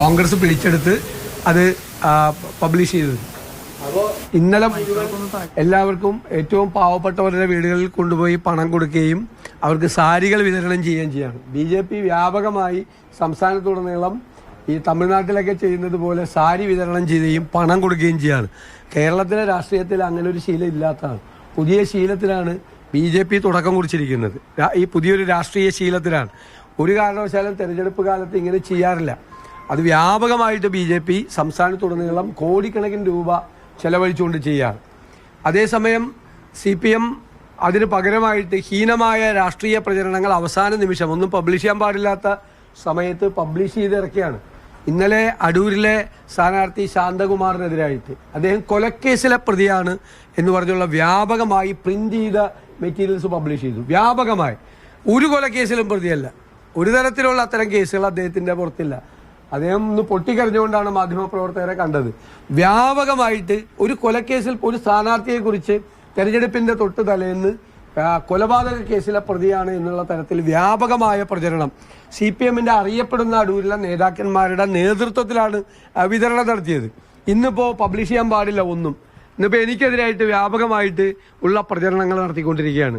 കോൺഗ്രസ് പിടിച്ചെടുത്ത് അത് പബ്ലിഷ് ചെയ്തത്. ഇന്നലെ എല്ലാവർക്കും ഏറ്റവും പാവപ്പെട്ടവരുടെ വീടുകളിൽ കൊണ്ടുപോയി പണം കൊടുക്കുകയും അവർക്ക് സാരികൾ വിതരണം ചെയ്യുകയും ചെയ്യാണ്. BJP വ്യാപകമായി സംസ്ഥാനത്തുടനീളം ഈ തമിഴ്നാട്ടിലൊക്കെ ചെയ്യുന്നത് പോലെ സാരി വിതരണം ചെയ്യുകയും പണം കൊടുക്കുകയും ചെയ്യാണ്. കേരളത്തിലെ രാഷ്ട്രീയത്തിൽ അങ്ങനെ ഒരു ശീലം ഇല്ലാത്തതാണ്. പുതിയ ശീലത്തിലാണ് BJP തുടക്കം കുറിച്ചിരിക്കുന്നത്. ഈ പുതിയൊരു രാഷ്ട്രീയ ശീലത്തിലാണ്. ഒരു കാരണവശാലും തെരഞ്ഞെടുപ്പ് കാലത്ത് ഇങ്ങനെ ചെയ്യാറില്ല. അത് വ്യാപകമായിട്ട് BJP സംസ്ഥാനത്തുടനീളം കോടിക്കണക്കിന് രൂപ ചെലവഴിച്ചുകൊണ്ട് ചെയ്യാറ്. അതേസമയം CPM അതിന് പകരമായിട്ട് ഹീനമായ രാഷ്ട്രീയ പ്രചരണങ്ങൾ അവസാന നിമിഷം ഒന്നും പബ്ലിഷ് ചെയ്യാൻ പാടില്ലാത്ത സമയത്ത് പബ്ലിഷ് ചെയ്തിറക്കിയാണ്. ഇന്നലെ അടൂരിലെ സ്ഥാനാർത്ഥി ശാന്തകുമാറിനെതിരായിട്ട് അദ്ദേഹം കൊലക്കേസിലെ പ്രതിയാണ് എന്ന് പറഞ്ഞുള്ള വ്യാപകമായി പ്രിന്റ് ചെയ്ത മെറ്റീരിയൽസ് പബ്ലിഷ് ചെയ്തു. വ്യാപകമായി ഒരു കൊലക്കേസിലും പ്രതിയല്ല. ഒരു തരത്തിലുള്ള അത്തരം കേസുകൾ അദ്ദേഹത്തിന്റെ പുറത്തില്ല. അദ്ദേഹം ഒന്ന് പൊട്ടിക്കരഞ്ഞുകൊണ്ടാണ് മാധ്യമപ്രവർത്തകരെ കണ്ടത്. വ്യാപകമായിട്ട് ഒരു കൊലക്കേസിൽ ഒരു സ്ഥാനാർത്ഥിയെ കുറിച്ച് തെരഞ്ഞെടുപ്പിന്റെ തൊട്ട് തലേന്ന് കൊലപാതക കേസിലെ പ്രതിയാണ് എന്നുള്ള തരത്തിൽ വ്യാപകമായ പ്രചരണം CPMന്റെ അറിയപ്പെടുന്ന അടൂരിലെ നേതാക്കന്മാരുടെ നേതൃത്വത്തിലാണ് വിതരണം നടത്തിയത്. ഇന്നിപ്പോ പബ്ലിഷ് ചെയ്യാൻ പാടില്ല ഒന്നും. ഇന്നിപ്പോ എനിക്കെതിരായിട്ട് വ്യാപകമായിട്ട് ഉള്ള പ്രചരണങ്ങൾ നടത്തിക്കൊണ്ടിരിക്കുകയാണ്.